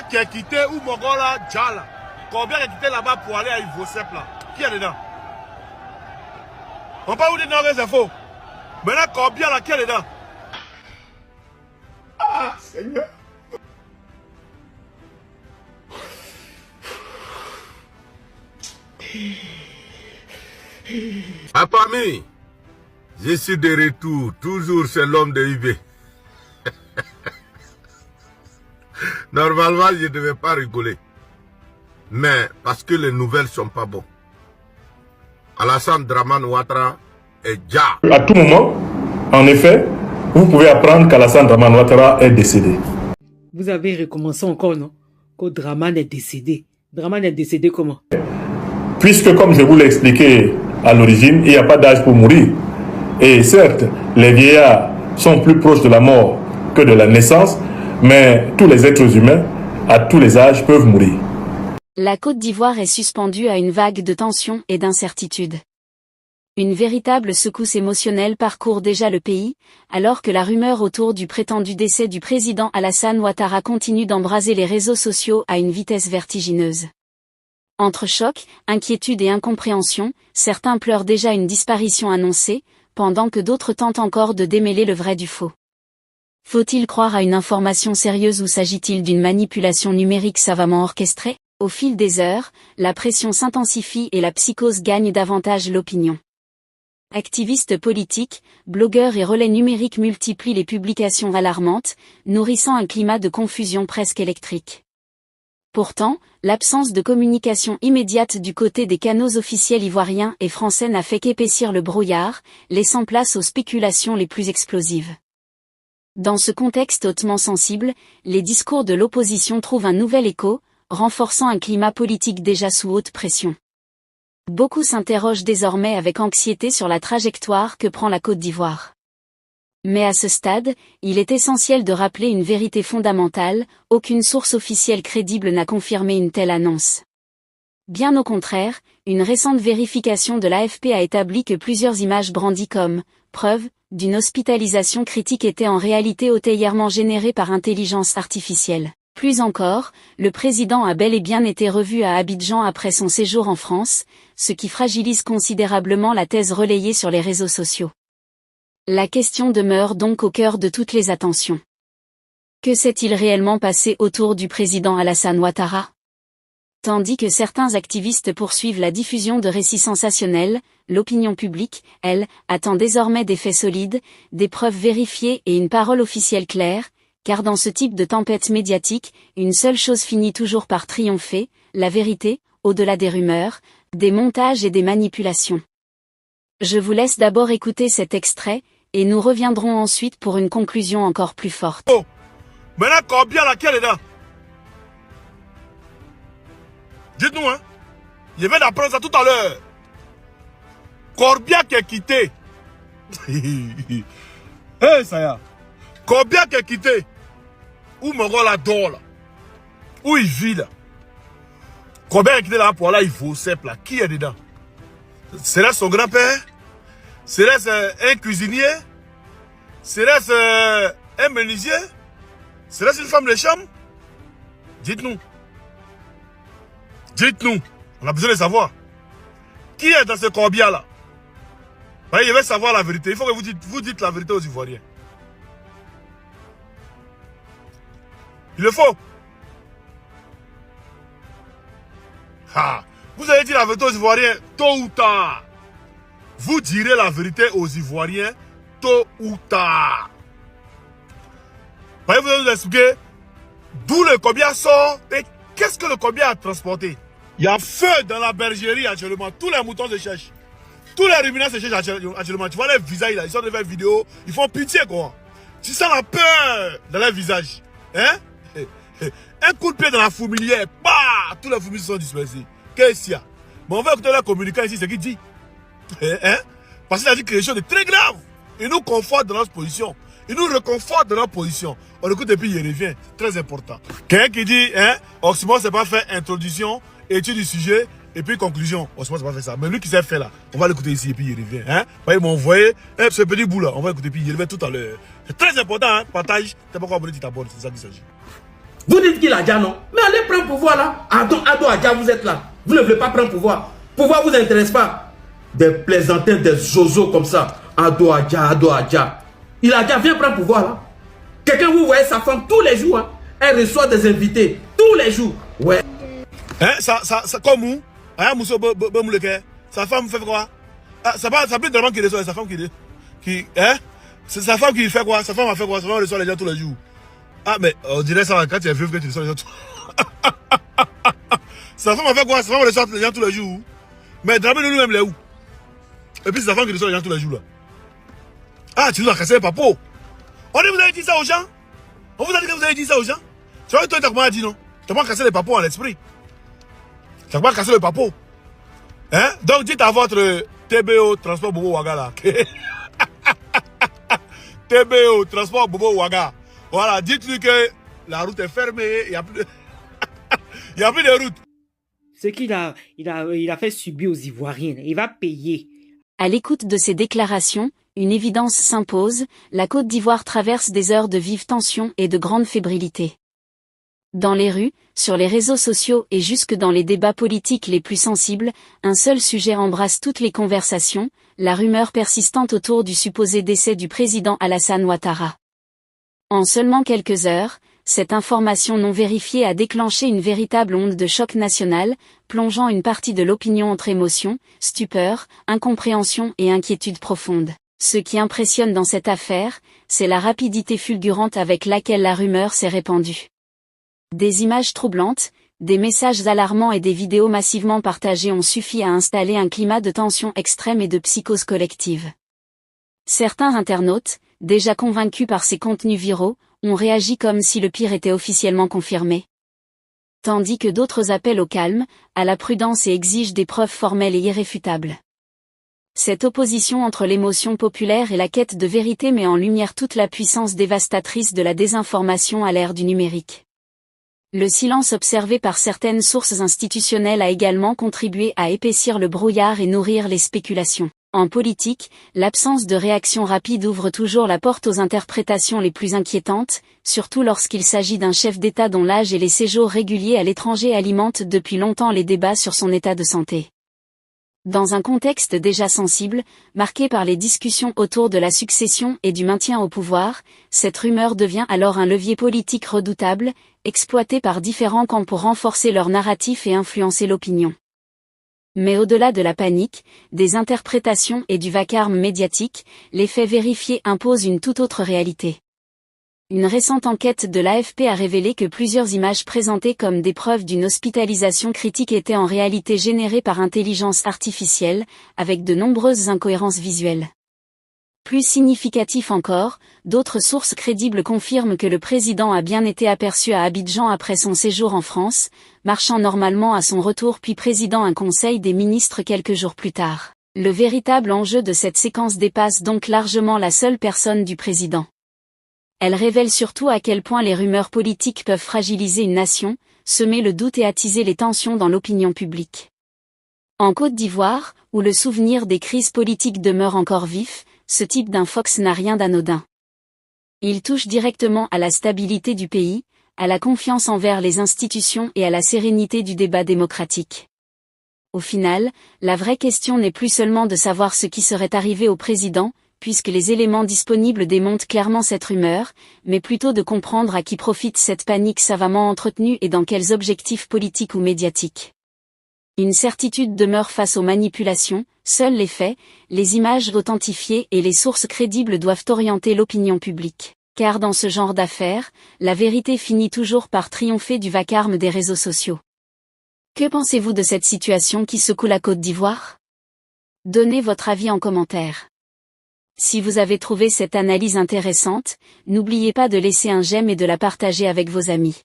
qui est quitté ou Mongola Djala. Combien est quitté là-bas pour aller à Ivosep là? Qui est dedans? On parle où des noms infos. Maintenant, combien là, qui est dedans? Ah, Seigneur. Papa mi, je suis de retour, toujours c'est l'homme de IB. Normalement, je ne devais pas rigoler. Mais parce que les nouvelles ne sont pas bonnes. Alassane Dramane Ouattara est déjà. À tout moment, en effet, vous pouvez apprendre qu'Alassane Dramane Ouattara est décédé. Vous avez recommencé encore, non? Que Dramane est décédé. Dramane est décédé comment? Puisque, comme je vous l'ai expliqué à l'origine, il n'y a pas d'âge pour mourir. Et certes, les vieillards sont plus proches de la mort que de la naissance, mais tous les êtres humains, à tous les âges, peuvent mourir. La Côte d'Ivoire est suspendue à une vague de tension et d'incertitude. Une véritable secousse émotionnelle parcourt déjà le pays, alors que la rumeur autour du prétendu décès du président Alassane Ouattara continue d'embraser les réseaux sociaux à une vitesse vertigineuse. Entre choc, inquiétude et incompréhension, certains pleurent déjà une disparition annoncée, pendant que d'autres tentent encore de démêler le vrai du faux. Faut-il croire à une information sérieuse ou s'agit-il d'une manipulation numérique savamment orchestrée? Au fil des heures, la pression s'intensifie et la psychose gagne davantage l'opinion. Activistes politiques, blogueurs et relais numériques multiplient les publications alarmantes, nourrissant un climat de confusion presque électrique. Pourtant, l'absence de communication immédiate du côté des canaux officiels ivoiriens et français n'a fait qu'épaissir le brouillard, laissant place aux spéculations les plus explosives. Dans ce contexte hautement sensible, les discours de l'opposition trouvent un nouvel écho, renforçant un climat politique déjà sous haute pression. Beaucoup s'interrogent désormais avec anxiété sur la trajectoire que prend la Côte d'Ivoire. Mais à ce stade, il est essentiel de rappeler une vérité fondamentale, aucune source officielle crédible n'a confirmé une telle annonce. Bien au contraire, une récente vérification de l'AFP a établi que plusieurs images brandies comme preuve d'une hospitalisation critique étaient en réalité ultérieurement générées par intelligence artificielle. Plus encore, le président a bel et bien été revu à Abidjan après son séjour en France, ce qui fragilise considérablement la thèse relayée sur les réseaux sociaux. La question demeure donc au cœur de toutes les attentions. Que s'est-il réellement passé autour du président Alassane Ouattara? Tandis que certains activistes poursuivent la diffusion de récits sensationnels, l'opinion publique, elle, attend désormais des faits solides, des preuves vérifiées et une parole officielle claire, car dans ce type de tempête médiatique, une seule chose finit toujours par triompher, la vérité, au-delà des rumeurs, des montages et des manipulations. Je vous laisse d'abord écouter cet extrait, et nous reviendrons ensuite pour une conclusion encore plus forte. Oh, maintenant combien laquelle est là? Dites-nous, hein. Je viens d'apprendre ça tout à l'heure. Corbia qui est quitté. Hey, ça y est. Corbia qui est quitté. Où Mongola dort là? Où il vit là? Combien est quitté là pour aller à Ivosep là? Qui est dedans? Serait-ce son grand-père? Serait-ce un cuisinier? Serait-ce un menuisier? Serait-ce une femme de chambre? Dites-nous. Dites-nous. On a besoin de savoir. Qui est dans ce corbia là? Je vais savoir la vérité. Il faut que vous dites la vérité aux Ivoiriens. Il le faut. Ah, vous avez dit la vérité aux Ivoiriens tôt ou tard. Vous direz la vérité aux Ivoiriens tôt ou tard. Vous allez nous expliquer d'où le corbia sort et qu'est-ce que le corbia a transporté. Il y a feu dans la bergerie actuellement. Tous les moutons se cherchent. Tous les ruminants se cherchent actuellement. Tu vois les visages là, ils sont de faire vidéo. Ils font pitié quoi. Tu sens la peur dans les visages. Hein? Un coup de pied dans la fourmilière. Bah, tous les fourmis sont dispersés. Qu'est-ce qu'il y a? Mais on va écouter le communicant ici, ce qu'il dit. Hein? Parce qu'il a dit quelque chose de très grave. Il nous conforte dans notre position. Il nous reconforte dans notre position. On écoute et puis il revient. C'est très important. Quelqu'un qui dit, hein, Oxymore c'est pas fait introduction, étude du sujet, et puis conclusion. Oxymore c'est pas fait ça. Mais lui qui s'est fait là, on va l'écouter ici et puis il revient. Hein? Ils m'ont envoyé ce petit bout là. On va écouter et puis il revient tout à l'heure. C'est très important, hein? Partage. T'es pas quoi abonné, tu t'abonnes. C'est ça qu'il s'agit. Vous dites qu'il a déjà non. Mais prendre pouvoir là. Ado Adja, vous êtes là. Vous ne voulez pas prendre pouvoir. Pouvoir vous intéresse pas. Des plaisantins, des zozos comme ça. Ado Adja, Ado Adja. Il a déjà viens prendre pouvoir là. Quelqu'un, vous voyez sa femme tous les jours. Hein. Elle reçoit des invités tous les jours. Ouais. Hein, ça comme où? Hein, Mousso Bemouleke. Sa femme fait quoi? Ah, ça peut vraiment qui reçoit sa femme hein? C'est sa femme qui fait quoi? Sa femme a fait quoi? Sa femme reçoit les gens tous les jours. Ah, mais on dirait ça quand tu es vieux que tu reçois les gens Sa femme a fait quoi? Sa femme reçoit les gens tous les jours. Mais Dramé nous-mêmes, les où? Et puis c'est sa femme qui reçoit les gens tous les jours là. Ah, tu nous as cassé les papos. On dit vous avez dit ça aux gens? On vous a dit que vous avez dit ça aux gens? Tu vois, toi, tu as dit non? Tu n'as pas cassé les papos en l'esprit. Tu n'as pas cassé le papo. Hein? Donc dites à votre TBO, Transport Bobo Ouaga là. TBO, Transport Bobo Ouaga. Voilà, dites-lui que la route est fermée, il n'y a plus de... il y a plus de route. Ce qu'il a, il a fait subir aux Ivoiriens, il va payer. À l'écoute de ces déclarations, une évidence s'impose, la Côte d'Ivoire traverse des heures de vives tensions et de grande fébrilité. Dans les rues, sur les réseaux sociaux et jusque dans les débats politiques les plus sensibles, un seul sujet embrasse toutes les conversations, la rumeur persistante autour du supposé décès du président Alassane Ouattara. En seulement quelques heures, cette information non vérifiée a déclenché une véritable onde de choc national, plongeant une partie de l'opinion entre émotion, stupeur, incompréhension et inquiétude profonde. Ce qui impressionne dans cette affaire, c'est la rapidité fulgurante avec laquelle la rumeur s'est répandue. Des images troublantes, des messages alarmants et des vidéos massivement partagées ont suffi à installer un climat de tension extrême et de psychose collective. Certains internautes, déjà convaincus par ces contenus viraux, ont réagi comme si le pire était officiellement confirmé. Tandis que d'autres appellent au calme, à la prudence et exigent des preuves formelles et irréfutables. Cette opposition entre l'émotion populaire et la quête de vérité met en lumière toute la puissance dévastatrice de la désinformation à l'ère du numérique. Le silence observé par certaines sources institutionnelles a également contribué à épaissir le brouillard et nourrir les spéculations. En politique, l'absence de réaction rapide ouvre toujours la porte aux interprétations les plus inquiétantes, surtout lorsqu'il s'agit d'un chef d'État dont l'âge et les séjours réguliers à l'étranger alimentent depuis longtemps les débats sur son état de santé. Dans un contexte déjà sensible, marqué par les discussions autour de la succession et du maintien au pouvoir, cette rumeur devient alors un levier politique redoutable, exploité par différents camps pour renforcer leur narratif et influencer l'opinion. Mais au-delà de la panique, des interprétations et du vacarme médiatique, les faits vérifiés imposent une toute autre réalité. Une récente enquête de l'AFP a révélé que plusieurs images présentées comme des preuves d'une hospitalisation critique étaient en réalité générées par intelligence artificielle, avec de nombreuses incohérences visuelles. Plus significatif encore, d'autres sources crédibles confirment que le président a bien été aperçu à Abidjan après son séjour en France, marchant normalement à son retour puis présidant un conseil des ministres quelques jours plus tard. Le véritable enjeu de cette séquence dépasse donc largement la seule personne du président. Elle révèle surtout à quel point les rumeurs politiques peuvent fragiliser une nation, semer le doute et attiser les tensions dans l'opinion publique. En Côte d'Ivoire, où le souvenir des crises politiques demeure encore vif, ce type d'infox n'a rien d'anodin. Il touche directement à la stabilité du pays, à la confiance envers les institutions et à la sérénité du débat démocratique. Au final, la vraie question n'est plus seulement de savoir ce qui serait arrivé au président, puisque les éléments disponibles démontent clairement cette rumeur, mais plutôt de comprendre à qui profite cette panique savamment entretenue et dans quels objectifs politiques ou médiatiques. Une certitude demeure face aux manipulations, seuls les faits, les images authentifiées et les sources crédibles doivent orienter l'opinion publique. Car dans ce genre d'affaires, la vérité finit toujours par triompher du vacarme des réseaux sociaux. Que pensez-vous de cette situation qui secoue la Côte d'Ivoire? Donnez votre avis en commentaire. Si vous avez trouvé cette analyse intéressante, n'oubliez pas de laisser un j'aime et de la partager avec vos amis.